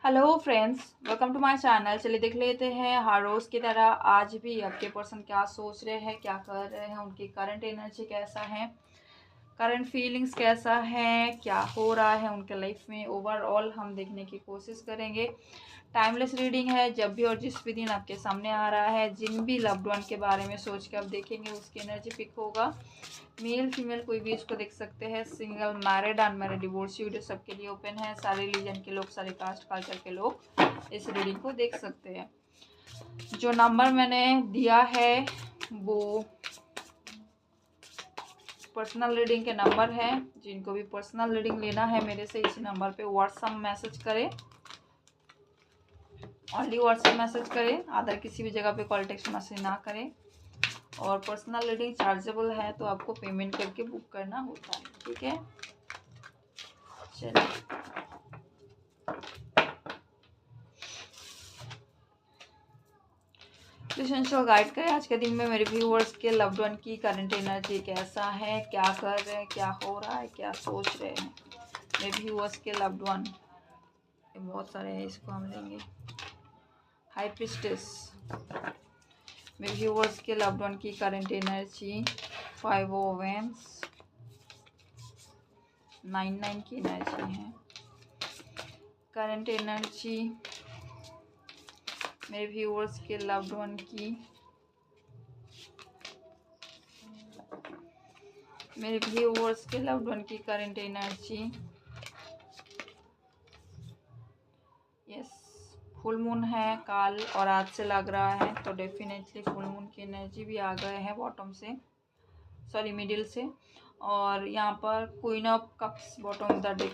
Hello friends, welcome to my channel. चलिए देख लेते हैं हर रोज़ की तरह आज भी आपके पर्सन क्या सोच रहे हैं, क्या कर रहे हैं, उनकी करंट एनर्जी कैसा है, करंट फीलिंग्स कैसा है, क्या हो रहा है उनके लाइफ में ओवरऑल हम देखने की कोशिश करेंगे। टाइमलेस रीडिंग है, जब भी और जिस भी दिन आपके सामने आ रहा है, जिन भी लव्ड वन के बारे में सोच के आप देखेंगे उसकी एनर्जी पिक होगा। मेल फीमेल कोई भी इसको देख सकते हैं, single, married, unmarried, divorce, video सबके लिए ओपन है। सारे रिलीजन के लोग, सारे कास्ट कल्चर के लोग इस रीडिंग को देख सकते हैं। जो नंबर मैंने दिया है वो पर्सनल रीडिंग के नंबर है। जिनको भी पर्सनल रीडिंग लेना है मेरे से इसी नंबर पे व्हाट्सएप मैसेज करें, ओनली व्हाट्सएप मैसेज करें, अदर किसी भी जगह पे कॉल टेक्स्ट मैसेज ना करें। और पर्सनल रीडिंग चार्जेबल है तो आपको पेमेंट करके बुक करना होता है, ठीक है। चलिए एसेंशियल गाइड करें आज के दिन में मेरे व्यूअर्स के लव्ड वन की करंट एनर्जी कैसा है, क्या कर रहे हैं, क्या हो रहा है, क्या सोच रहे हैं मेरे व्यूअर्स के लव्ड वन। बहुत सारे हैं, इसको हम लेंगे। हाई प्रीस्टेस, मेरे व्यूअर्स के लव्ड वन की करंट एनर्जी 5 ऑफ वेंस, 9 की एनर्जी है। करंट एनर्जी मेरे व्यूअर्स के लव्ड वन की, मेरे व्यूअर्स के लव्ड वन की current energy, yes, full moon है काल और आज से लग रहा है तो डेफिनेटली फुल मून की एनर्जी भी आ गए हैं बॉटम से, सॉरी मिडिल से। और यहाँ पर queen of cups bottom of the deck,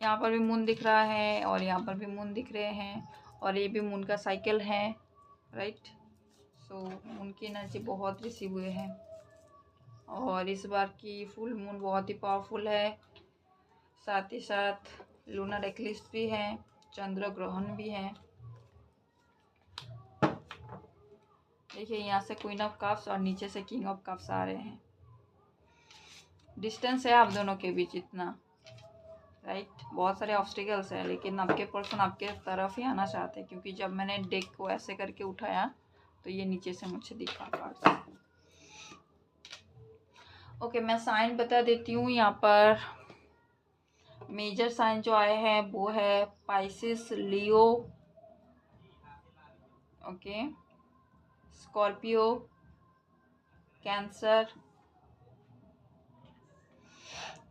यहाँ पर भी मून दिख रहा है और यहाँ पर भी मून दिख रहे हैं और ये भी मून का साइकिल है, राइट। सो मून की एनर्जी बहुत रिसीव हुए हैं और इस बार की फुल मून बहुत ही पावरफुल है। साथ ही साथ लूनर एक्लिप्स भी है, चंद्र ग्रहण भी है। देखिए यहाँ से क्वीन ऑफ कप्स और नीचे से किंग ऑफ कप्स आ रहे हैं। डिस्टेंस है आप दोनों के बीच इतना, राइट। बहुत सारे ऑब्स्टिकल्स है लेकिन आपके पर्सन आपके तरफ ही आना चाहते हैं, क्योंकि जब मैंने डेक को ऐसे करके उठाया तो ये नीचे से मुझे दिखा कार्ड। ओके, मैं साइन बता देती हूँ। यहाँ पर मेजर साइन जो आए हैं वो है पाइसिस, लियो, ओके, स्कॉर्पियो, कैंसर,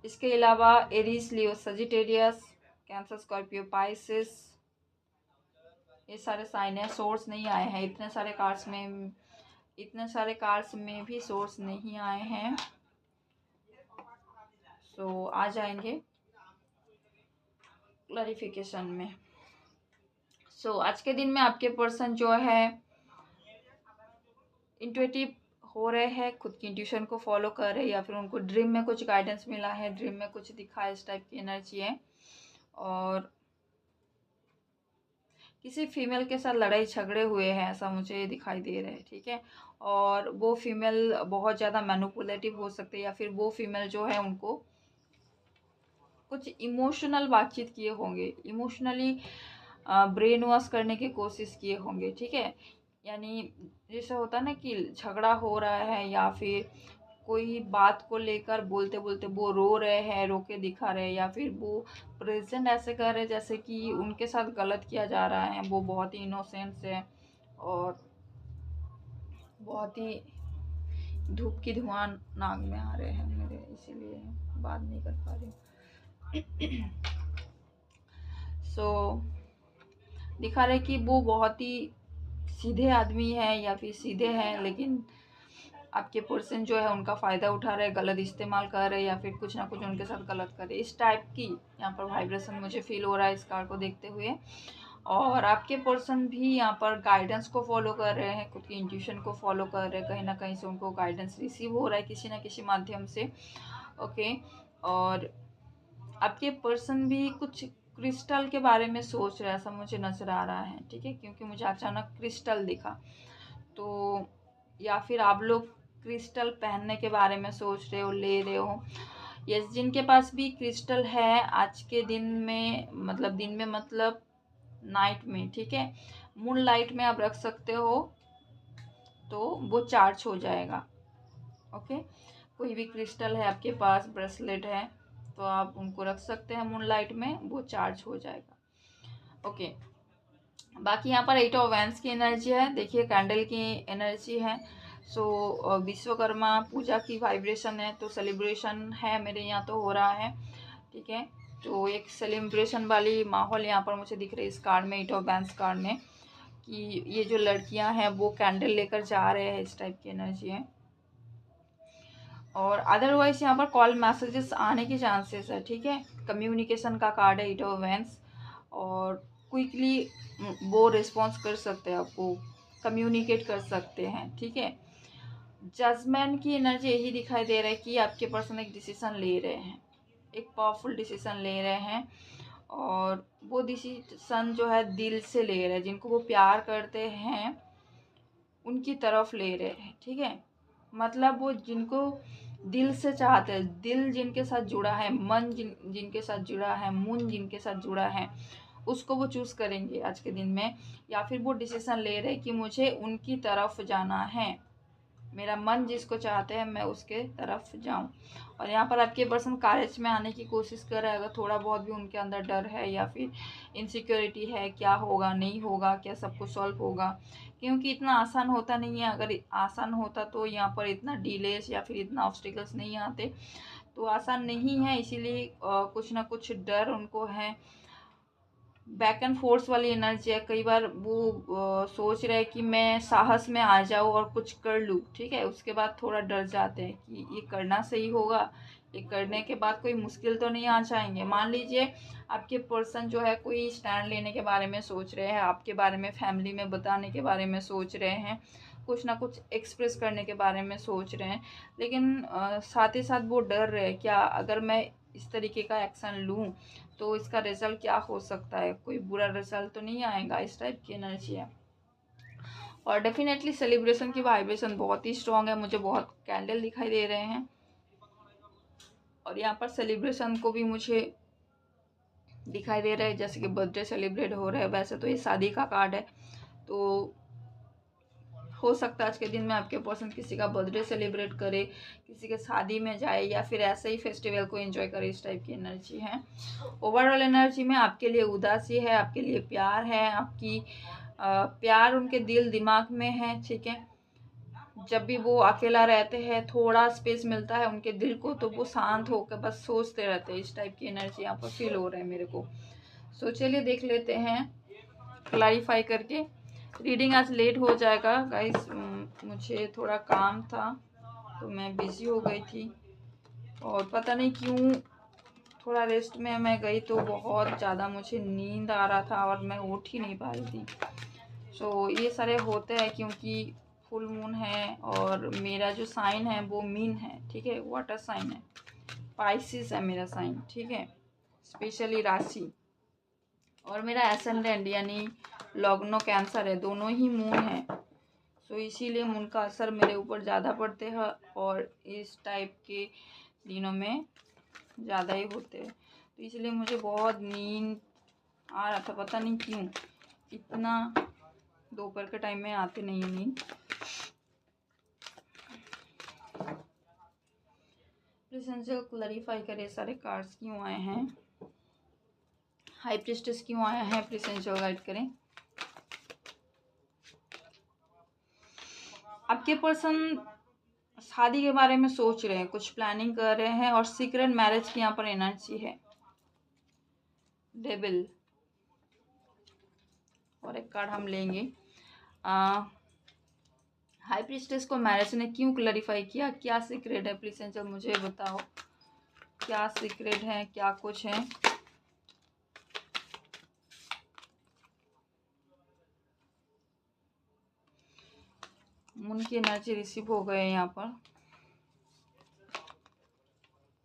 इसके अलावा एरीज, लियो, सजिटेरियस, कैंसर, स्कॉर्पियो, पाइसिस, ये सारे साइन है। सोर्स नहीं आए हैं इतने सारे कार्ड्स में, इतने सारे कार्ड्स में भी सोर्स नहीं आए हैं, सो आ जाएंगे क्लैरिफिकेशन में। सो आज के दिन में आपके पर्सन जो है इंट्यूटिव हो रहे हैं, खुद की इंट्यूशन को फॉलो कर रहे हैं, या फिर उनको ड्रीम में कुछ गाइडेंस मिला है, ड्रीम में कुछ दिखा है, इस टाइप की एनर्जी है। और किसी फीमेल के साथ लड़ाई झगड़े हुए हैं ऐसा मुझे दिखाई दे रहा है, ठीक है। और वो फीमेल बहुत ज़्यादा मैनिपुलेटिव हो सकती है, या फिर वो फीमेल जो है उनको कुछ इमोशनल बातचीत किए होंगे, इमोशनली ब्रेन वॉश करने की कोशिश किए होंगे, ठीक है। यानी जैसे होता है ना कि झगड़ा हो रहा है या फिर कोई बात को लेकर बोलते बोलते वो रो रहे हैं, रो के दिखा रहे हैं, या फिर वो प्रेजेंट ऐसे कर रहे हैं जैसे कि उनके साथ गलत किया जा रहा है। वो बहुत ही इनोसेंस है और बहुत ही धूप की धुआं नाक में आ रहे हैं मेरे, इसीलिए बात नहीं कर पा रही हूँ। सो दिखा रहे कि वो बहुत ही सीधे आदमी है या फिर सीधे हैं, लेकिन आपके पर्सन जो है उनका फ़ायदा उठा रहे, गलत इस्तेमाल कर रहे, या फिर कुछ ना कुछ उनके साथ गलत कर रहे, इस टाइप की यहाँ पर वाइब्रेशन मुझे फील हो रहा है इस कार्ड को देखते हुए। और आपके पर्सन भी यहाँ पर गाइडेंस को फॉलो कर रहे हैं, खुद की इंट्यूशन को फॉलो कर रहे हैं, कहीं ना कहीं से उनको गाइडेंस रिसीव हो रहा है किसी ना किसी माध्यम से, ओके। और आपके पर्सन भी कुछ क्रिस्टल के बारे में सोच रहे हैं ऐसा मुझे नज़र आ रहा है, ठीक है, क्योंकि मुझे अचानक क्रिस्टल दिखा। तो या फिर आप लोग क्रिस्टल पहनने के बारे में सोच रहे हो, ले रहे हो, यस, जिनके पास भी क्रिस्टल है आज के दिन में, मतलब नाइट में, ठीक है, मून लाइट में आप रख सकते हो तो वो चार्ज हो जाएगा। ओके, कोई भी क्रिस्टल है आपके पास, ब्रेसलेट है, तो आप उनको रख सकते हैं मून लाइट में, वो चार्ज हो जाएगा। ओके, बाकी यहाँ पर 8 ऑफ वैंड्स की एनर्जी है, देखिए कैंडल की एनर्जी है। सो विश्वकर्मा पूजा की वाइब्रेशन है, तो सेलिब्रेशन है मेरे यहाँ तो हो रहा है, ठीक है। तो एक सेलिब्रेशन वाली माहौल यहाँ पर मुझे दिख रही है इस कार्ड में, 8 ऑफ वैंड्स कार्ड में, कि ये जो लड़कियां हैं वो कैंडल लेकर जा रहे हैं, इस टाइप की एनर्जी है। और अदरवाइज यहाँ पर कॉल मैसेजेस आने के चांसेस है, ठीक है। कम्युनिकेशन का कार्ड है 8 ऑफ वैंड्स, और क्विकली वो रिस्पॉन्स कर सकते हैं, आपको कम्युनिकेट कर सकते हैं, ठीक है। जजमेंट की एनर्जी यही दिखाई दे रहा है कि आपके पर्सन एक डिसीजन ले रहे हैं, एक पावरफुल डिसीजन ले रहे हैं, और वो डिसीजन जो है दिल से ले रहे हैं, जिनको वो प्यार करते हैं उनकी तरफ ले रहे हैं, ठीक है। मतलब वो जिनको दिल से चाहते हैं, दिल जिनके साथ जुड़ा है, मन जिनके साथ जुड़ा है, मून जिनके साथ जुड़ा है, उसको वो चूज़ करेंगे आज के दिन में, या फिर वो डिसीजन ले रहे हैं कि मुझे उनकी तरफ जाना है, मेरा मन जिसको चाहते हैं मैं उसके तरफ जाऊं। और यहाँ पर आपके पर्सन कॉलेज में आने की कोशिश कर रहे हैं, अगर थोड़ा बहुत भी उनके अंदर डर है या फिर इनसिक्योरिटी है, क्या होगा नहीं होगा, क्या सब कुछ सॉल्व होगा, क्योंकि इतना आसान होता नहीं है। अगर आसान होता तो यहाँ पर इतना डिलेस या फिर इतना ऑब्स्टिकल्स नहीं आते, तो आसान नहीं है, इसीलिए कुछ ना कुछ डर उनको है। बैक एंड फोर्स वाली एनर्जी है, कई बार वो सोच रहे हैं कि मैं साहस में आ जाऊँ और कुछ कर लूँ, ठीक है, उसके बाद थोड़ा डर जाते हैं कि ये करना सही होगा, ये करने के बाद कोई मुश्किल तो नहीं आ जाएंगे। मान लीजिए आपके पर्सन जो है कोई स्टैंड लेने के बारे में सोच रहे हैं, आपके बारे में फैमिली में बताने के बारे में सोच रहे हैं, कुछ ना कुछ एक्सप्रेस करने के बारे में सोच रहे हैं, लेकिन साथ ही साथ वो डर रहे हैं, क्या अगर मैं इस तरीके का एक्शन लूँ तो इसका रिजल्ट क्या हो सकता है, कोई बुरा रिजल्ट तो नहीं आएगा, इस टाइप की एनर्जी है। और डेफिनेटली सेलिब्रेशन की वाइब्रेशन बहुत ही स्ट्रांग है, मुझे बहुत कैंडल दिखाई दे रहे हैं, और यहाँ पर सेलिब्रेशन को भी मुझे दिखाई दे रहा है, जैसे कि बर्थडे सेलिब्रेट हो रहा है। वैसे तो ये शादी का कार्ड है, तो हो सकता है आज के दिन में आपके पर्सन किसी का बर्थडे सेलिब्रेट करे, किसी के शादी में जाए, या फिर ऐसे ही फेस्टिवल को एंजॉय करे, इस टाइप की एनर्जी है। ओवरऑल एनर्जी में आपके लिए उदासी है, आपके लिए प्यार है, आपकी प्यार उनके दिल दिमाग में है, ठीक है। जब भी वो अकेला रहते हैं, थोड़ा स्पेस मिलता है उनके दिल को, तो वो शांत होकर बस सोचते रहते हैं, इस टाइप की एनर्जी यहाँ पर फील हो रहा है मेरे को। सो चलिए देख लेते हैं क्लैरिफाई करके। रीडिंग आज लेट हो जाएगा गाइस, मुझे थोड़ा काम था तो मैं बिजी हो गई थी, और पता नहीं क्यों थोड़ा रेस्ट में मैं गई तो बहुत ज़्यादा मुझे नींद आ रहा था और मैं उठ ही नहीं पा रही थी। सो ये सारे होते हैं क्योंकि फुल मून है, और मेरा जो साइन है वो मीन है, ठीक है, वाटर साइन है, पाइसिस है मेरा साइन, ठीक है, स्पेशली राशि, और मेरा एसेंडेंट यानी लग्नो कैंसर है, दोनों ही मून है। सो इसीलिए मून का असर मेरे ऊपर ज़्यादा पड़ते हैं, और इस टाइप के दिनों में ज़्यादा ही होते हैं, तो इसलिए मुझे बहुत नींद आ रहा था, पता नहीं क्यों, इतना दोपहर के टाइम में आती नहीं है नींद। प्लीज एंजल क्लैरिफाई करे सारे कार्ड्स क्यों आए हैं, हाई प्रीस्टेस क्यों आया है, प्लीज एंजल गाइड करें। आपके पर्सन शादी के बारे में सोच रहे हैं, कुछ प्लानिंग कर रहे हैं, और सीक्रेट मैरिज की यहाँ पर एनर्जी है, डेविल। और एक कार्ड हम लेंगे, हाई प्रीस्टेस को मैरिज ने क्यों क्लैरिफाई किया, क्या सीक्रेट है, प्लीज एंजल मुझे बताओ, क्या सीक्रेट है, क्या कुछ है। मून की एनर्जी रिसीव हो गए यहाँ पर,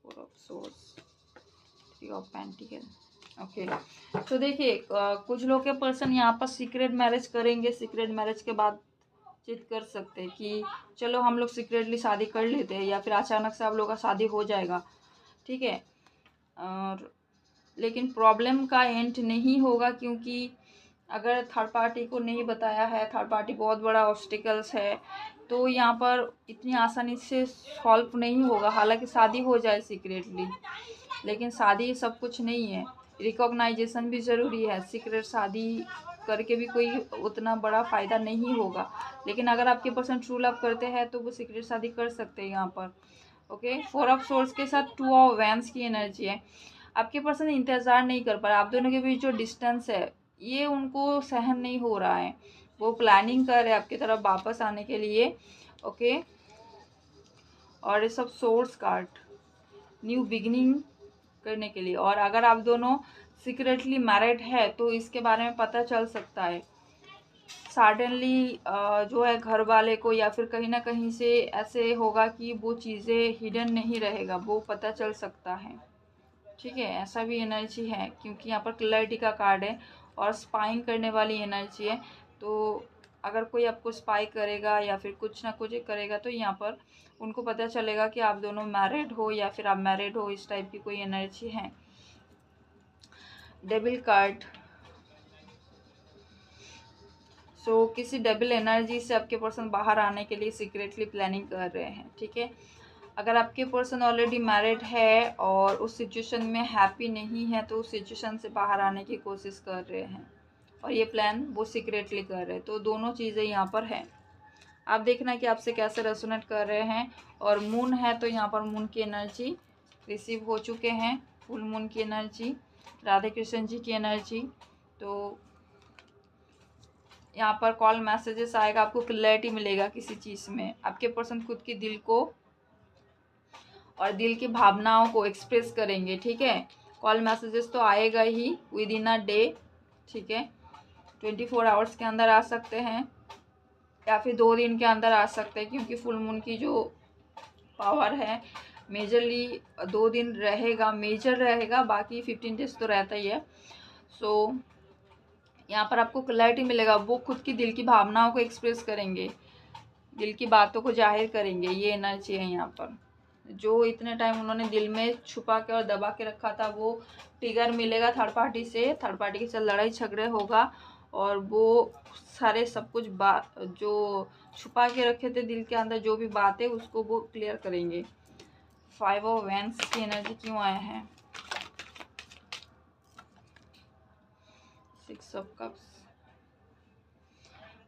four of source, three of pentacle, okay. तो देखिए कुछ लोग के पर्सन यहाँ पर सीक्रेट मैरिज करेंगे, सीक्रेट मैरिज के बाद चित कर सकते हैं कि चलो हम लोग सीक्रेटली शादी कर लेते हैं, या फिर अचानक से आप लोग का शादी हो जाएगा, ठीक है। और लेकिन प्रॉब्लम का एंड नहीं होगा, क्योंकि अगर थर्ड पार्टी को नहीं बताया है, थर्ड पार्टी बहुत बड़ा ऑब्स्टिकल्स है, तो यहाँ पर इतनी आसानी से सॉल्व नहीं होगा। हालांकि शादी हो जाए सीक्रेटली, लेकिन शादी सब कुछ नहीं है, रिकॉग्नाइजेशन भी ज़रूरी है। सीक्रेट शादी करके भी कोई उतना बड़ा फ़ायदा नहीं होगा। लेकिन अगर आपके पर्सन ट्रू लव करते हैं तो वो सीक्रेट शादी कर सकते हैं यहाँ पर। ओके, 4 ऑफ सोर्स के साथ 2 ऑफ वैंस की एनर्जी है। आपके पर्सन इंतज़ार नहीं कर पा रहा। आप दोनों के बीच जो डिस्टेंस है ये उनको सहन नहीं हो रहा है। वो प्लानिंग कर रहे हैं आपकी तरफ वापस आने के लिए। ओके, और ये सब सोर्स कार्ड न्यू बिगिनिंग करने के लिए। और अगर आप दोनों सीक्रेटली मैरिड है तो इसके बारे में पता चल सकता है सडनली। जो है घर वाले को या फिर कहीं ना कहीं से ऐसे होगा कि वो चीज़ें हिडन नहीं रहेगा, वो पता चल सकता है। ठीक है, ऐसा भी एनर्जी है, क्योंकि यहाँ पर क्लैरिटी का कार्ड है और स्पाइंग करने वाली एनर्जी है। तो अगर कोई आपको स्पाई करेगा या फिर कुछ ना कुछ करेगा तो यहाँ पर उनको पता चलेगा कि आप दोनों मैरिड हो या फिर आप मैरिड हो, इस टाइप की कोई एनर्जी है। Devil card. सो किसी डेविल एनर्जी से आपके पर्सन बाहर आने के लिए सीक्रेटली प्लानिंग कर रहे हैं। ठीक है, अगर आपके पर्सन ऑलरेडी मैरिड है और उस सिचुएशन में हैप्पी नहीं है तो उस सिचुएशन से बाहर आने की कोशिश कर रहे हैं और ये प्लान वो सीक्रेटली कर रहे हैं। तो दोनों चीज़ें यहाँ पर है। आप देखना कि आपसे कैसे रेजोनेट कर रहे हैं। और मून है तो यहाँ पर मून की एनर्जी रिसीव हो चुके हैं, फुल मून की एनर्जी, राधे कृष्ण जी की एनर्जी। तो यहाँ पर कॉल मैसेजेस आएगा, आपको क्लैरिटी मिलेगा किसी चीज़ में। आपके पर्सन खुद की दिल को और दिल की भावनाओं को एक्सप्रेस करेंगे। ठीक है, कॉल मैसेजेस तो आएगा ही विद इन अ डे। ठीक है, 24 आवर्स के अंदर आ सकते हैं या फिर 2 दिन के अंदर आ सकते हैं, क्योंकि फुल मून की जो पावर है मेजरली 2 दिन रहेगा, मेजर रहेगा, बाकी 15 डेज तो रहता ही है। सो यहाँ पर आपको क्लैरिटी मिलेगा, वो खुद की दिल की भावनाओं को एक्सप्रेस करेंगे, दिल की बातों को जाहिर करेंगे। ये एनर्जी है यहाँ पर। जो इतने टाइम उन्होंने दिल में छुपा के और दबा के रखा था वो ट्रिगर मिलेगा थर्ड पार्टी से। थर्ड पार्टी के साथ लड़ाई झगड़े होगा और वो सारे सब कुछ बात जो छुपा के रखे थे दिल के अंदर, जो भी बातें, उसको वो क्लियर करेंगे। 5 ऑफ वैंस की एनर्जी क्यों आया है? 6 ऑफ कप्स।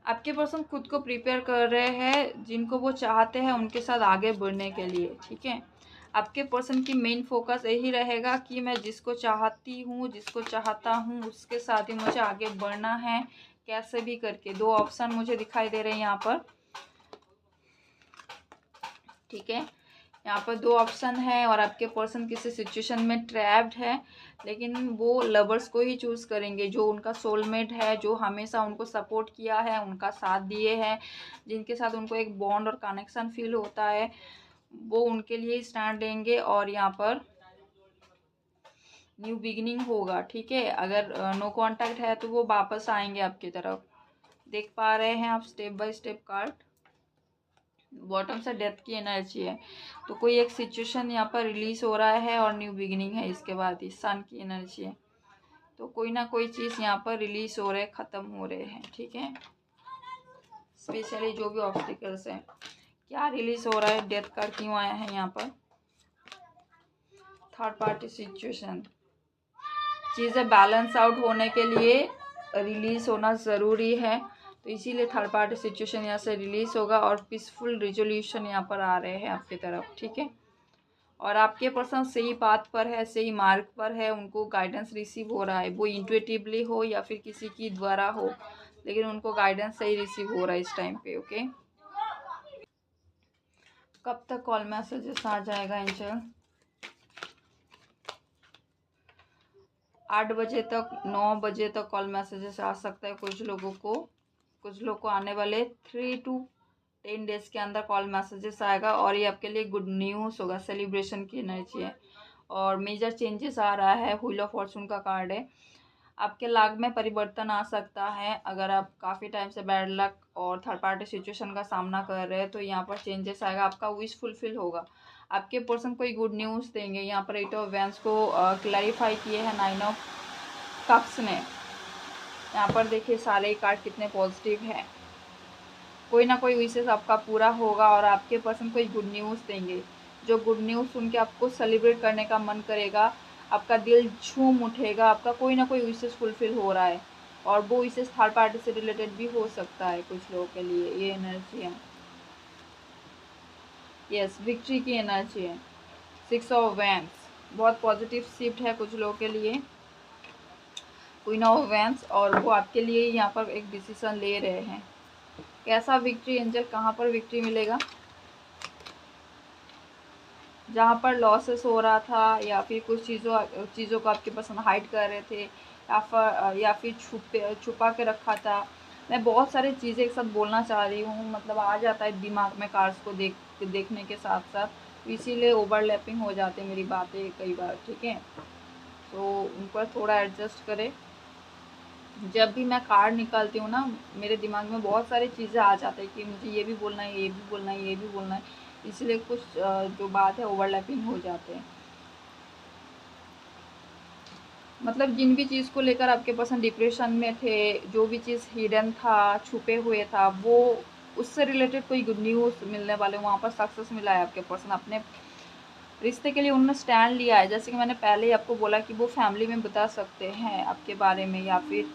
आपके पर्सन खुद को प्रिपेयर कर रहे हैं, जिनको वो चाहते हैं उनके साथ आगे बढ़ने के लिए। ठीक है, आपके पर्सन की मेन फोकस यही रहेगा कि मैं जिसको चाहती हूँ, जिसको चाहता हूँ, उसके साथ ही मुझे आगे बढ़ना है, कैसे भी करके। 2 ऑप्शन मुझे दिखाई दे रहे हैं यहाँ पर। ठीक है, यहाँ पर 2 ऑप्शन है और आपके पर्सन किसी सिचुएशन में ट्रैप्ड है, लेकिन वो लवर्स को ही चूज़ करेंगे, जो उनका सोलमेट है, जो हमेशा उनको सपोर्ट किया है, उनका साथ दिए हैं, जिनके साथ उनको एक बॉन्ड और कनेक्शन फील होता है, वो उनके लिए स्टैंड लेंगे और यहाँ पर न्यू बिगिनिंग होगा। ठीक है, अगर नो कांटेक्ट है तो वो वापस आएंगे आपकी तरफ। देख पा रहे हैं आप step by step card. Bottom से डेथ की एनर्जी है, तो कोई एक सिचुएशन यहाँ पर रिलीज हो रहा है और न्यू बिगिनिंग है। इसके बाद ही सन की एनर्जी है, तो कोई ना कोई चीज़ यहाँ पर रिलीज हो रहे हैं, ख़त्म हो रहे हैं। ठीक है, स्पेशली जो भी ऑब्स्टिकल्स हैं, क्या रिलीज हो रहा है? डेथ कार्ड क्यों आया है यहाँ पर? थर्ड पार्टी सिचुएशन, चीज़ें बैलेंस आउट होने के लिए रिलीज होना ज़रूरी है, तो इसीलिए थर्ड पार्टी सिचुएशन यहाँ से रिलीज होगा और पीसफुल रिजोल्यूशन यहाँ पर आ रहे हैं आपकी तरफ। ठीक है, और आपके पर्सन सही पाथ पर है, सही मार्ग पर है, उनको गाइडेंस रिसीव हो रहा है, वो इंट्यूटिवली हो या फिर किसी की द्वारा हो, लेकिन उनको गाइडेंस सही रिसीव हो रहा है इस टाइम पे। ओके, कब तक कॉल मैसेजेस आ जाएगा एंजल? 8 बजे तक, 9 बजे तक कॉल मैसेजेस आ सकता है कुछ लोगों को। कुछ लोग को आने वाले 3 to 10 डेज के अंदर कॉल मैसेजेस आएगा और ये आपके लिए गुड न्यूज़ होगा। सेलिब्रेशन की एनर्जी है और मेजर चेंजेस आ रहा है। व्हील ऑफ फॉर्चून का कार्ड है। आपके लाग में परिवर्तन आ सकता है। अगर आप काफ़ी टाइम से बैड लक और थर्ड पार्टी सिचुएशन का सामना कर रहे हैं तो यहाँ पर चेंजेस आएगा, आपका विश फुलफिल होगा। आपके पर्सन कोई गुड न्यूज़ देंगे। यहाँ पर 8 ऑफ वैंड्स को क्लैरिफाई किए हैं 9 ऑफ कप्स ने। यहाँ पर देखिए सारे कार्ड कितने पॉजिटिव हैं। कोई ना कोई विशेष आपका पूरा होगा और आपके पर्सन कोई गुड न्यूज़ देंगे, जो गुड न्यूज़ सुन के आपको सेलिब्रेट करने का मन करेगा, आपका दिल झूम उठेगा, आपका कोई ना कोई विशेष फुलफिल हो रहा है। और वो विशेष थर्ड पार्टी से रिलेटेड भी हो सकता है कुछ लोगों के लिए, ये एनर्जी है। यस, विक्ट्री की एनर्जी है। 6 ऑफ वैंड्स बहुत पॉजिटिव शिफ्ट है कुछ लोगों के लिए। क्वीन ऑफ वैंड्स, और वो आपके लिए यहाँ पर एक डिसीजन ले रहे हैं। कैसा विक्ट्री एंजल, कहाँ पर विक्ट्री मिलेगा? जहाँ पर लॉसेस हो रहा था या फिर कुछ चीज़ों को आपके पर्सन हाइड कर रहे थे या फिर छुपा के रखा था। मैं बहुत सारी चीज़ें एक साथ बोलना चाह रही हूँ, मतलब आ जाता है दिमाग में कार्ड्स को देखने के साथ साथ, तो इसीलिए ओवरलैपिंग हो जाते हैं मेरी बातें कई बार, ठीक है। तो उन पर थोड़ा एडजस्ट करें। जब भी मैं कार्ड निकालती हूँ ना, मेरे दिमाग में बहुत सारी चीज़ें आ जाती है कि मुझे ये भी बोलना है, ये भी बोलना है, ये भी बोलना है, इसलिए कुछ जो बात है ओवरलैपिंग हो जाते हैं। मतलब जिन भी चीज़ को लेकर आपके पर्सन डिप्रेशन में थे, जो भी चीज़ हिडन था, छुपे हुए था, वो उससे रिलेटेड कोई गुड न्यूज़ मिलने वाले, वहाँ पर सक्सेस मिला है। आपके पर्सन अपने रिश्ते के लिए उन्होंने स्टैंड लिया है। जैसे कि मैंने पहले ही आपको बोला कि वो फैमिली में बता सकते हैं आपके बारे में, या फिर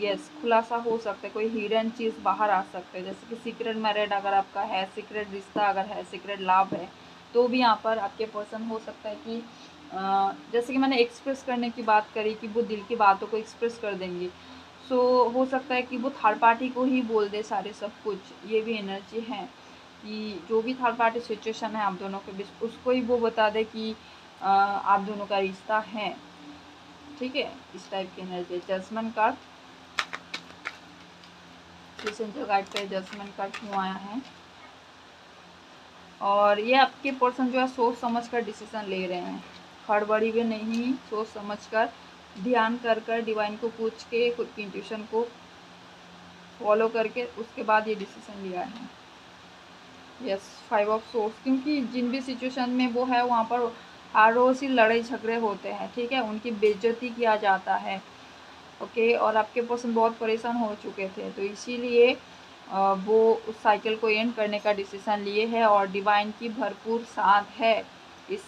यस खुलासा हो सकता है, कोई हिडन चीज़ बाहर आ सकता है। जैसे कि सीक्रेट मैरिड अगर आपका है, सीक्रेट रिश्ता अगर है, सीक्रेट लव है, तो भी यहाँ पर आपके पर्सन हो सकता है कि जैसे कि मैंने एक्सप्रेस करने की बात करी कि वो दिल की बातों को एक्सप्रेस कर देंगे। सो हो सकता है कि वो थर्ड पार्टी को ही बोल दे सारे सब कुछ, ये भी एनर्जी है कि जो भी थर्ड पार्टी सिचुएशन है आप दोनों के बीच, उसको ही वो बता दे कि आप दोनों का रिश्ता है, ठीक है। इस टाइप की energy. Judgement card, angel guide पे जजमेंट कार्ड क्यों आया है? और ये आपके पर्सन जो है सोच समझ कर डिसीजन ले रहे हैं, हड़बड़ी में नहीं, सोच समझ कर, ध्यान कर डिवाइन को पूछ के, खुद की इंट्यूशन को फॉलो करके उसके बाद ये डिसीजन लिया है। यस, 5 ऑफ सोर्स, क्योंकि जिन भी सिचुएशन में वो है वहाँ पर हर रोज़ ही लड़ाई झगड़े होते हैं, ठीक है, उनकी बेइज्जती किया जाता है, ओके। और आपके पर्सन बहुत परेशान हो चुके थे, तो इसीलिए वो उस साइकिल को एंड करने का डिसीजन लिए है और डिवाइन की भरपूर साथ है इस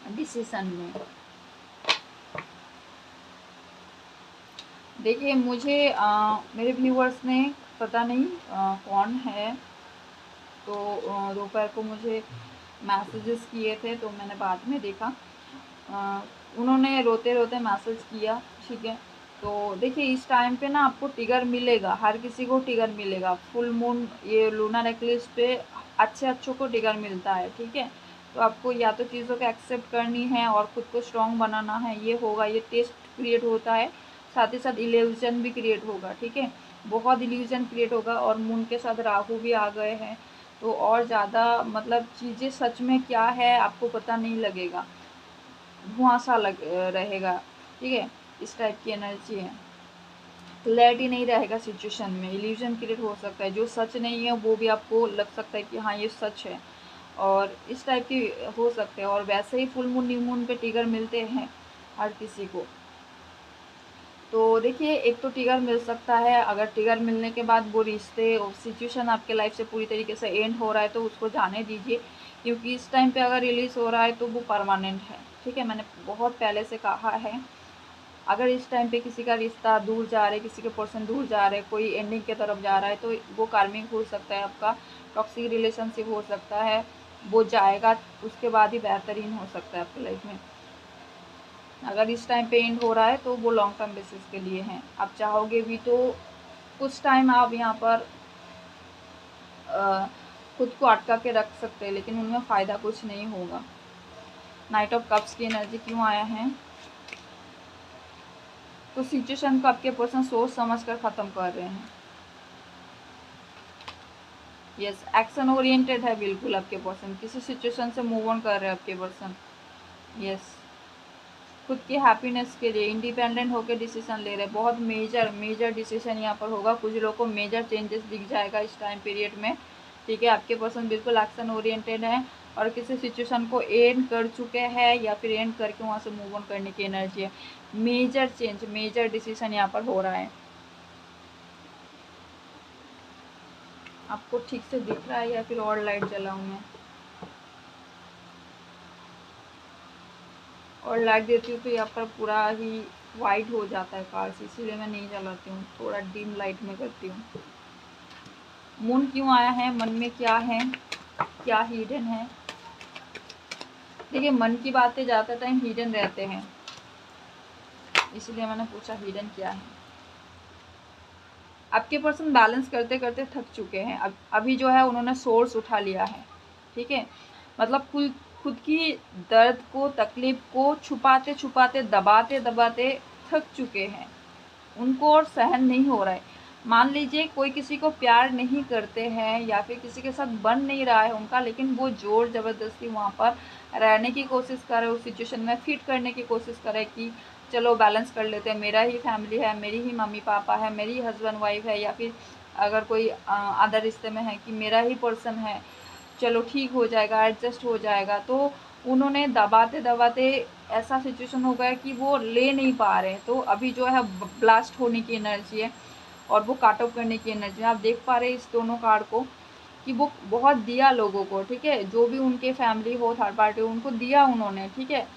डिसीजन में। देखिए मुझे मेरे व्यूअर्स ने पता नहीं कौन है, तो दोपहर को मुझे मैसेजेस किए थे, तो मैंने बाद में देखा उन्होंने रोते रोते मैसेज किया, ठीक है। तो देखिए इस टाइम पे ना आपको टिगर मिलेगा, हर किसी को टिगर मिलेगा। फुल मून, ये लूनर एक्लिप्स पे अच्छों को टिगर मिलता है, ठीक है। तो आपको या तो चीज़ों को एक्सेप्ट करनी है और ख़ुद को स्ट्रॉन्ग बनाना है, ये होगा। ये टेस्ट क्रिएट होता है, साथ ही साथ इल्यूजन भी क्रिएट होगा, ठीक है, बहुत इल्यूजन क्रिएट होगा। और मून के साथ राहु भी आ गए हैं, तो और ज़्यादा मतलब चीज़ें सच में क्या है आपको पता नहीं लगेगा, धुआं सा रहेगा, ठीक है। इस टाइप की एनर्जी है, क्लैरिटी नहीं रहेगा सिचुएशन में, इल्यूजन क्रिएट हो सकता है, जो सच नहीं है वो भी आपको लग सकता है कि हाँ ये सच है, और इस टाइप की हो सकते हैं। और वैसे ही फुल मून, न्यू मून पे टिगर मिलते हैं हर किसी को। तो देखिए एक तो टिगर मिल सकता है, अगर टिगर मिलने के बाद वो रिश्ते और सिचुएशन आपके लाइफ से पूरी तरीके से एंड हो रहा है तो उसको जाने दीजिए, क्योंकि इस टाइम पे अगर रिलीज़ हो रहा है तो वो परमानेंट है, ठीक है। मैंने बहुत पहले से कहा है, अगर इस टाइम पे किसी का रिश्ता दूर जा रहा है, किसी के पर्सन दूर जा रहे हैं, कोई एंडिंग की तरफ जा रहा है, तो वो कार्मिक हो सकता है, आपका टॉक्सिक रिलेशनशिप हो सकता है, वो जाएगा उसके बाद ही बेहतरीन हो सकता है आपकी लाइफ में। अगर इस टाइम पे एंड हो रहा है तो वो लॉन्ग टर्म बेसिस के लिए हैं। आप चाहोगे भी तो कुछ टाइम आप यहाँ पर खुद को अटका के रख सकते हैं, लेकिन उनमें फ़ायदा कुछ नहीं होगा। नाइट ऑफ कप्स की एनर्जी क्यों आया है? तो सिचुएशन को आपके पर्सन सोच समझ कर ख़त्म कर रहे हैं। यस, एक्शन ओरिएंटेड है बिल्कुल आपके पर्सन, किसी सिचुएशन से मूव ऑन कर रहे हैं आपके पर्सन। यस, खुद की हैप्पीनेस के लिए इंडिपेंडेंट होकर डिसीजन ले रहे हैं। बहुत मेजर डिसीजन यहाँ पर होगा, कुछ लोगों को मेजर चेंजेस दिख जाएगा इस टाइम पीरियड में, ठीक है। आपके पर्सन बिल्कुल एक्शन ओरिएंटेड है, और किसी सिचुएशन को एंड कर चुके हैं या फिर एंड करके वहाँ से मूव ऑन करने की एनर्जी है। मेजर चेंज, मेजर डिसीजन यहाँ पर हो रहा है। आपको ठीक से दिख रहा है या फिर और लाइट जलाऊं मैं? और लाइट देती हूँ तो यहाँ पर पूरा ही वाइट हो जाता है कार्स, इसीलिए मैं नहीं जलाती हूँ, थोड़ा डिम लाइट में करती हूँ। मून क्यों आया है, मन में क्या है, क्या हिडन है? देखिए, मन की बातें ज़्यादा टाइम हिडन रहते हैं, इसलिए मैंने पूछा हिडन क्या है। आपके पर्सन बैलेंस करते करते थक चुके हैं। अभी जो है उन्होंने सोर्स उठा लिया है, ठीक है। मतलब खुद की दर्द को, तकलीफ को छुपाते छुपाते, दबाते दबाते थक चुके हैं, उनको और सहन नहीं हो रहा है। मान लीजिए कोई किसी को प्यार नहीं करते हैं या फिर किसी के साथ बन नहीं रहा है उनका, लेकिन वो जोर ज़बरदस्ती वहाँ पर रहने की कोशिश कर रहे, उस सिचुएशन में फिट करने की कोशिश करे कि चलो बैलेंस कर लेते हैं, मेरा ही फैमिली है, मेरी ही मम्मी पापा है, मेरी हस्बैंड वाइफ है, या फिर अगर कोई अदर रिश्ते में है कि मेरा ही पर्सन है, चलो ठीक हो जाएगा, एडजस्ट हो जाएगा। तो उन्होंने दबाते दबाते ऐसा सिचुएशन हो गया कि वो ले नहीं पा रहे, तो अभी जो है ब्लास्ट होने की एनर्जी है और वो काट ऑफ करने की एनर्जी है। आप देख पा रहे हैं इस दोनों कार्ड को कि वो बहुत दिया लोगों को, ठीक है, जो भी उनके फैमिली हो, थर्ड पार्टी हो, उनको दिया उन्होंने, ठीक है,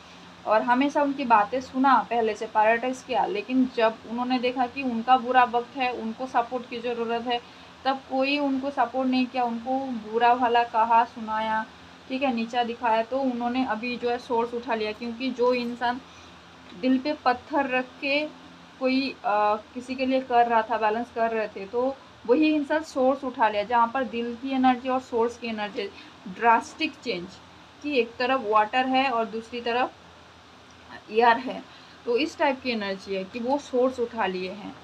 और हमेशा उनकी बातें सुना, पहले से प्रायोरिटाइज किया। लेकिन जब उन्होंने देखा कि उनका बुरा वक्त है, उनको सपोर्ट की ज़रूरत है, तब कोई उनको सपोर्ट नहीं किया, उनको बुरा भला कहा, सुनाया, ठीक है, नीचा दिखाया। तो उन्होंने अभी जो है सोर्स उठा लिया, क्योंकि जो इंसान दिल पे पत्थर रख के कोई किसी के लिए कर रहा था, बैलेंस कर रहे थे, तो वही इंसान सोर्स उठा लिया, जहाँ पर दिल की एनर्जी और सोर्स की एनर्जी ड्रास्टिक चेंज, कि एक तरफ वाटर है और दूसरी तरफ एयर है। तो इस टाइप की एनर्जी है कि वो सोर्स उठा लिए हैं।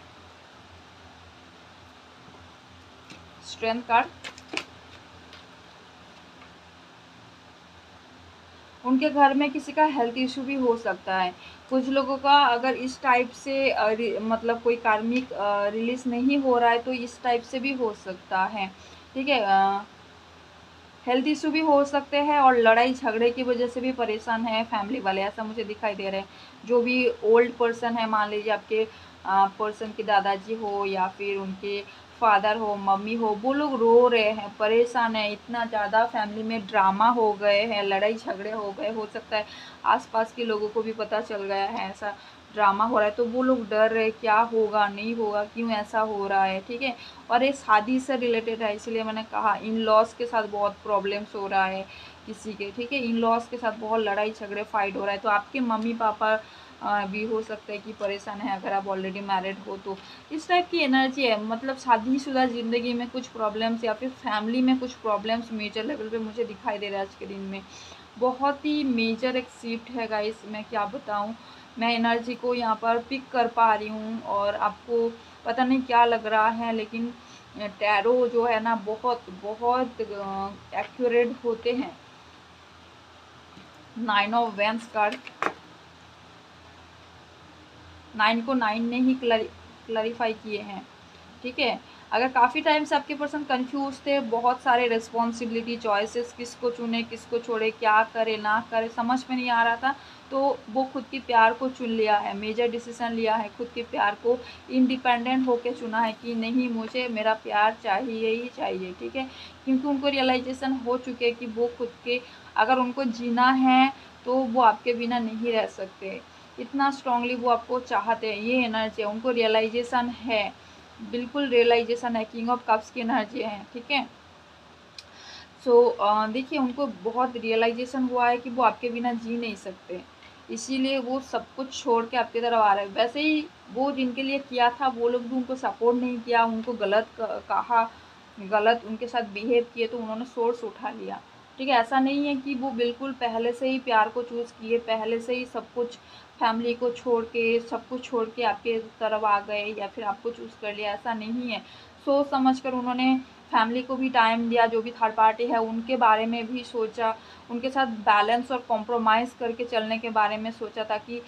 स्ट्रेंथ कार्ड, उनके घर में किसी का हेल्थ इशू भी हो सकता है। कुछ लोगों का अगर इस टाइप से मतलब कोई कार्मिक रिलीज नहीं हो रहा है तो इस टाइप से भी हो सकता है, ठीक है। हेल्थ इशू भी हो सकते हैं और लड़ाई झगड़े की वजह से भी परेशान है फैमिली वाले, ऐसा मुझे दिखाई दे रहे हैं। जो भी ओल्ड पर्सन है, मान लीजिए आपके पर्सन के दादाजी हो या फिर उनके फादर हो, मम्मी हो, वो लोग रो रहे हैं, परेशान है, इतना ज़्यादा फैमिली में ड्रामा हो गए हैं, लड़ाई झगड़े हो गए, हो सकता है आसपास के लोगों को भी पता चल गया है ऐसा ड्रामा हो रहा है, तो वो लोग डर रहे क्या होगा, नहीं होगा, क्यों ऐसा हो रहा है, ठीक है। और ये शादी से रिलेटेड है, इसलिए मैंने कहा इन लॉज के साथ बहुत प्रॉब्लम्स हो रहा है किसी के, ठीक है, इन लॉज के साथ बहुत लड़ाई झगड़े फाइट हो रहा है। तो आपके मम्मी पापा भी हो सकता है कि परेशान है, अगर आप ऑलरेडी मैरिड हो तो। इस टाइप की एनर्जी है, मतलब शादीशुदा ज़िंदगी में कुछ प्रॉब्लम्स या फिर फैमिली में कुछ प्रॉब्लम्स मेजर लेवल पे मुझे दिखाई दे रहा है आज के दिन में। बहुत ही मेजर एक शिफ्ट है गाइस, मैं क्या बताऊँ। मैं एनर्जी को यहाँ पर पिक कर पा रही हूँ और आपको पता नहीं क्या लग रहा है, लेकिन टैरो जो है ना बहुत बहुत एक्यूरेट होते हैं। 9 ऑफ वेंस कार्ड, 9 को 9 ने ही क्लैरिफाई किए हैं, ठीक है। अगर काफ़ी टाइम से आपके पर्सन कंफ्यूज थे, बहुत सारे रिस्पॉन्सिबिलिटी, चॉइसेस, किसको चुने किसको छोड़े, क्या करे ना करे, समझ में नहीं आ रहा था, तो वो खुद के प्यार को चुन लिया है, मेजर डिसीजन लिया है, खुद के प्यार को इंडिपेंडेंट होके चुना है कि नहीं, मुझे मेरा प्यार चाहिए ही चाहिए, ठीक है। क्योंकि उनको रियलाइजेशन हो चुके हैं कि वो खुद के, अगर उनको जीना है तो वो आपके बिना नहीं रह सकते, इतना स्ट्रांगली वो आपको चाहते हैं, ये एनर्जी है, उनको रियलाइजेशन है, बिल्कुल रियलाइजेशन है, किंग ऑफ कप्स की एनर्जी है, ठीक है। सो देखिए, उनको बहुत रियलाइजेशन हुआ है कि वो आपके बिना जी नहीं सकते, इसीलिए वो सब कुछ छोड़ के आपकी तरफ आ रहे हैं। वैसे ही वो जिनके लिए किया था वो लोग भी उनको सपोर्ट नहीं किया, उनको गलत कहा, गलत उनके साथ बिहेव किए, तो उन्होंने सोर्स उठा लिया, ठीक है। ऐसा नहीं है कि वो बिल्कुल पहले से ही प्यार को चूज़ किए, पहले से ही सब कुछ फैमिली को छोड़ के, सब कुछ छोड़ के आपके तरफ आ गए या फिर आपको चूज़ कर लिया, ऐसा नहीं है। सोच समझ कर उन्होंने फैमिली को भी टाइम दिया, जो भी थर्ड पार्टी है उनके बारे में भी सोचा, उनके साथ बैलेंस और कॉम्प्रोमाइज़ करके चलने के बारे में सोचा, ताकि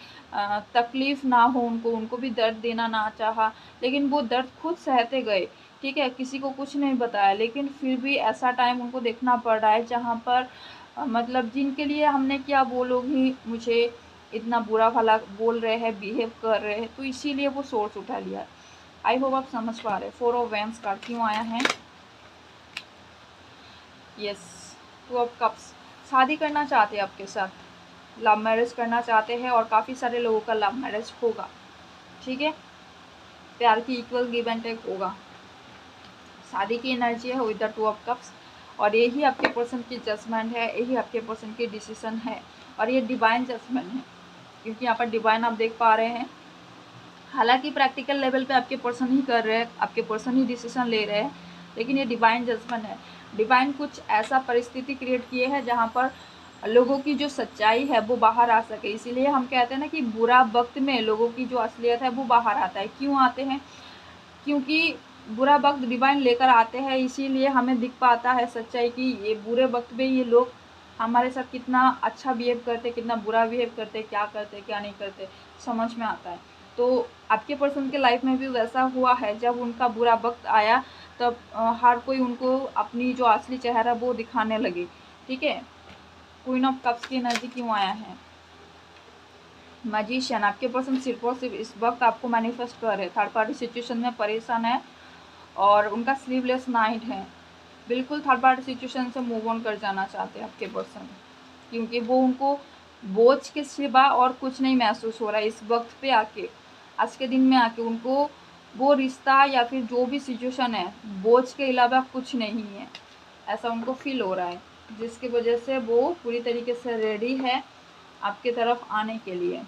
तकलीफ़ ना हो उनको, उनको भी दर्द देना ना चाहा, लेकिन वो दर्द खुद सहते गए, ठीक है, किसी को कुछ नहीं बताया, लेकिन फिर भी ऐसा टाइम उनको देखना पड़ रहा है जहाँ पर मतलब जिनके लिए हमने किया वो लोग ही मुझे इतना बुरा भला बोल रहे हैं, बिहेव कर रहे हैं, तो इसीलिए वो सोर्स उठा लिया। आई होप आप समझ पा रहे हैं। 4 ऑफ वैंड्स कार्ड क्यों आया है। Yes, 2 of cups. शादी करना चाहते हैं आपके साथ, लव मैरिज करना चाहते हैं और काफ़ी सारे लोगों का लव मैरिज होगा, ठीक है। प्यार की इक्वल गिव एंड टेक होगा, शादी की एनर्जी है विद द 2 ऑफ कप्स। और यही आपके पर्सन की जजमेंट है, यही आपके पर्सन की डिसीजन है, और ये डिवाइन जजमेंट है, क्योंकि यहाँ पर डिवाइन आप देख पा रहे हैं। हालांकि प्रैक्टिकल लेवल पे आपके पर्सन ही कर रहे हैं, आपके पर्सन ही डिसीजन ले रहे हैं, लेकिन ये डिवाइन जजमेंट है। डिवाइन कुछ ऐसा परिस्थिति क्रिएट किए है जहाँ पर लोगों की जो सच्चाई है वो बाहर आ सके। इसीलिए हम कहते हैं ना कि बुरा वक्त में लोगों की जो असलियत है वो बाहर आता है। क्यों आते हैं, क्योंकि बुरा वक्त डिवाइन लेकर आते हैं, इसीलिए हमें दिख पाता है सच्चाई कि ये बुरे वक्त में ये लोग हमारे साथ कितना अच्छा बिहेव करते, कितना बुरा बिहेव करते, क्या करते क्या नहीं करते, समझ में आता है। तो आपके पर्सन के लाइफ में भी वैसा हुआ है, जब उनका बुरा वक्त आया तब हर कोई उनको अपनी जो असली चेहरा वो दिखाने लगे, ठीक है। क्वीन ऑफ कप्स की एनर्जी क्यों आया है। मैजिशियन, आपके पर्सन सिर्फ और सिर्फ इस वक्त आपको मैनिफेस्ट कर रहे हैं, थर्ड पार्टी सिचुएशन में परेशान है और उनका स्लीवलेस नाइट है। बिल्कुल थर्ड पार्टी सिचुएशन से मूव ऑन कर जाना चाहते हैं आपके पर्सन, क्योंकि वो उनको बोझ के सिवा और कुछ नहीं महसूस हो रहा है इस वक्त पे आके, आज के दिन में आके उनको वो रिश्ता या फिर जो भी सिचुएशन है बोझ के अलावा कुछ नहीं है, ऐसा उनको फील हो रहा है, जिसकी वजह से वो पूरी तरीके से रेडी है आपके तरफ आने के लिए।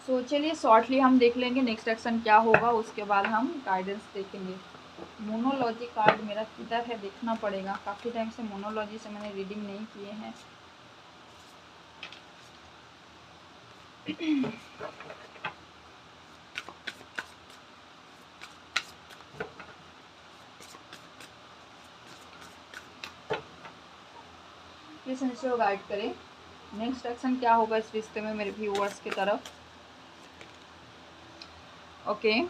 सो चलिए शॉर्टली हम देख लेंगे नेक्स्ट एक्शन क्या होगा, उसके बाद हम गाइडेंस देखेंगे। मोनोलॉजी कार्ड मेरा किधर है देखना पड़ेगा, काफ़ी टाइम से मोनोलॉजी से मैंने रीडिंग नहीं किए हैं। प्लीज इनसे गाइड करें, नेक्स्ट एक्शन क्या होगा इस रिश्ते में मेरे व्यूअर्स की तरफ। ओके,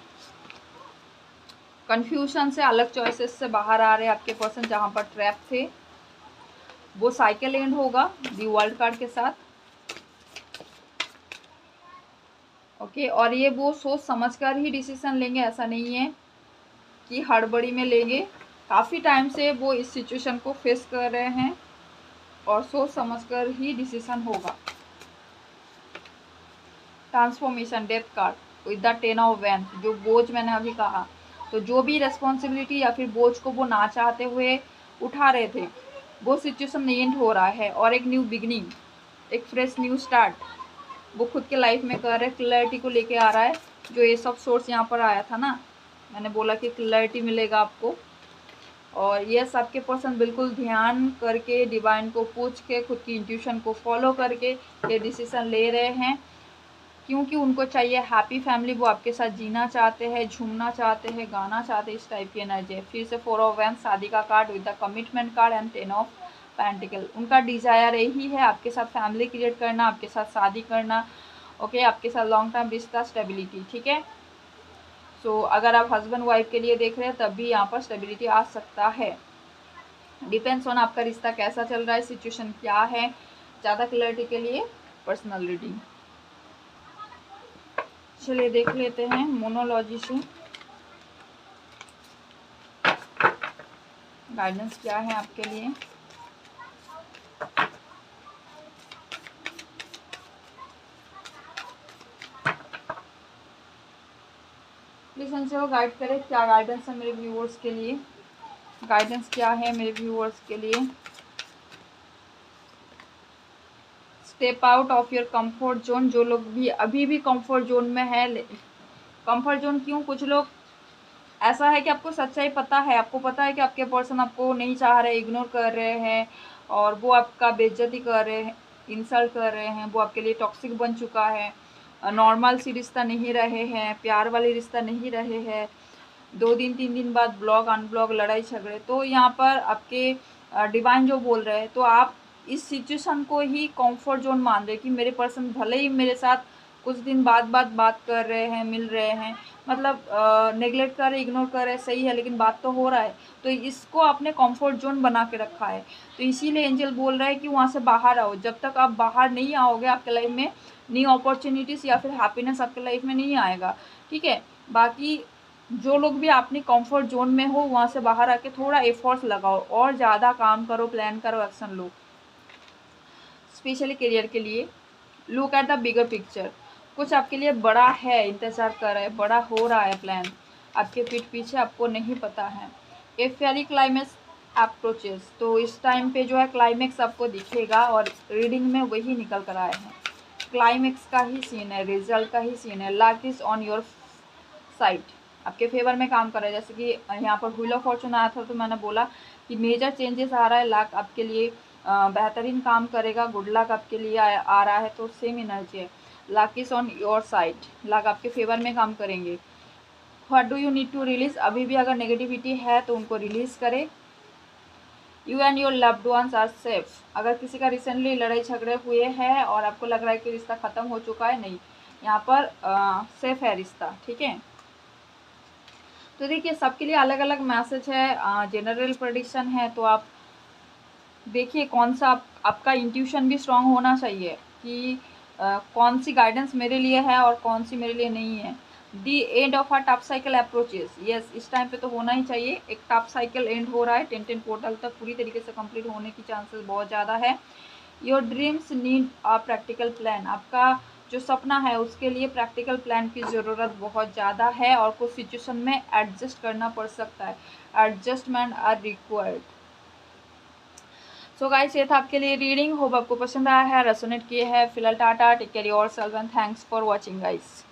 कंफ्यूजन से, अलग चॉइसेस से बाहर आ रहे हैं आपके पर्सन, जहाँ पर ट्रैप थे वो साइकिल एंड होगा दी वर्ल्ड कार्ड के साथ। ओके, और ये वो सोच समझकर ही डिसीजन लेंगे, ऐसा नहीं है कि हड़बड़ी में लेंगे। काफ़ी टाइम से वो इस सिचुएशन को फेस कर रहे हैं और सोच समझकर ही डिसीजन होगा। Transformation, death card with the 10 of wands, जो बोझ मैंने अभी कहा, तो जो भी रेस्पॉन्सिबिलिटी या फिर बोझ को वो ना चाहते हुए उठा रहे थे, वो सिचुएशन एंड हो रहा है और एक न्यू बिगनिंग, एक फ्रेश न्यू स्टार्ट वो खुद के लाइफ में कर रहे, क्लैरिटी को लेके आ रहा है। जो ये सब सोर्स यहाँ पर आया था ना, मैंने बोला कि क्लैरिटी मिलेगा आपको। और ये सबके पर्सन बिल्कुल ध्यान करके, डिवाइन को पूछ के, खुद की इंट्यूशन को फॉलो करके ये डिसीजन ले रहे हैं, क्योंकि उनको चाहिए हैप्पी फैमिली। वो आपके साथ जीना चाहते हैं, झूमना चाहते हैं, गाना चाहते हैं, इस टाइप की एनर्जी है। फिर से 4 ऑफ वैंड्स, शादी का card with the commitment card and 10 of pentacle. उनका डिजायर यही है आपके साथ फैमिली क्रिएट करना, आपके साथ शादी करना, ओके, आपके साथ लॉन्ग टर्म रिश्ता, स्टेबिलिटी, ठीक है। सो अगर आप हस्बैंड वाइफ के लिए देख रहे हैं तब भी यहाँ पर स्टेबिलिटी आ सकता है। डिपेंड्स ऑन आपका रिश्ता कैसा चल रहा है, सिचुएशन क्या है। ज़्यादा क्लैरिटी के लिए पर्सनल रीडिंग चलिए देख लेते हैं मोनोलॉजी से गाइडेंस क्या है आपके लिए। प्लीज हमसे गाइड करें, क्या गाइडेंस है मेरे व्यूअर्स के लिए, गाइडेंस क्या है मेरे व्यूअर्स के लिए। Step out of your comfort zone, जो लोग भी अभी भी कंफर्ट जोन में है। कंफर्ट जोन क्यों, कुछ लोग ऐसा है कि आपको सच्चाई पता है, आपको पता है कि आपके पर्सन आपको नहीं चाह रहे, इग्नोर कर रहे हैं और वो आपका बेइज्जती कर रहे हैं, इंसल्ट कर रहे हैं, वो आपके लिए टॉक्सिक बन चुका है, नॉर्मल सी रिश्ता नहीं रहे हैं, प्यार वाली रिश्ता नहीं रहे हैं, 2 दिन 3 दिन बाद ब्लॉग अनब्लॉग, लड़ाई झगड़े। तो यहाँ पर आपके डिवाइन जो बोल रहे हैं, तो आप इस सिचुएशन को ही कंफर्ट जोन मान रहे कि मेरे पर्सन भले ही मेरे साथ कुछ दिन बाद बात कर रहे हैं, मिल रहे हैं, मतलब नेगलेक्ट कर रहे, इग्नोर कर रहे, सही है, लेकिन बात तो हो रहा है। तो इसको आपने कंफर्ट जोन बना के रखा है। तो इसीलिए एंजल बोल रहा है कि वहाँ से बाहर आओ। जब तक आप बाहर नहीं आओगे, आपके लाइफ में न्यू अपॉर्चुनिटीज़ या फिर हैप्पीनेस आपके लाइफ में नहीं आएगा, ठीक है। बाकी जो लोग भी अपनी कंफर्ट जोन में हो, वहाँ से बाहर आके थोड़ा एफर्ट्स लगाओ और ज़्यादा काम करो, प्लान करो, एक्शन लो, स्पेशली करियर के लिए। Look at the bigger picture. कुछ आपके लिए बड़ा है, इंतज़ार कर रहा है, बड़ा हो रहा है प्लान आपके पीठ पीछे, आपको नहीं पता है। ए फेयरी क्लाइमेक्स अप्रोचेस। तो इस टाइम पे जो है क्लाइमेक्स आपको दिखेगा और रीडिंग में वही निकल कर आए हैं। क्लाइमेक्स का ही सीन है, रिजल्ट का ही सीन है। Luck is on your side, आपके फेवर में काम कर रहा है। जैसे कि यहाँ पर व्हील ऑफ फॉर्चून आया था, तो मैंने बोला कि मेजर चेंजेस आ रहा है, लक आपके लिए बेहतरीन काम करेगा, गुड लक आपके लिए आ रहा है। तो सेम एनर्जी है, luck is on your side, luck आपके फेवर में काम करेंगे। What do you need to release. अभी भी अगर नेगेटिविटी है तो उनको रिलीज करें। You and your loved ones are safe. अगर किसी का रिसेंटली लड़ाई झगड़े हुए हैं और आपको लग रहा है कि रिश्ता ख़त्म हो चुका है, नहीं, यहाँ पर सेफ है रिश्ता, ठीक है। तो देखिए सबके लिए अलग अलग मैसेज है, जनरल प्रेडिक्शन है, तो आप देखिए कौन सा आपका इंट्यूशन भी स्ट्रांग होना चाहिए कि कौन सी गाइडेंस मेरे लिए है और कौन सी मेरे लिए नहीं है। The end of a tough cycle approaches. Yes, इस टाइम पे तो होना ही चाहिए, एक टफ साइकिल एंड हो रहा है, 10 पोर्टल तक पूरी तरीके से कंप्लीट होने की चांसेस बहुत ज़्यादा है। Your dreams need a practical plan. आपका जो सपना है उसके लिए प्रैक्टिकल प्लान की ज़रूरत बहुत ज़्यादा है और कुछ सिचुएशन में एडजस्ट करना पड़ सकता है, adjustment are required. So guys, ये था आपके लिए रीडिंग। होप आपको पसंद आया है, रेजोनेट किए हैं। फिलहाल tata, take care yourself and thanks for watching guys.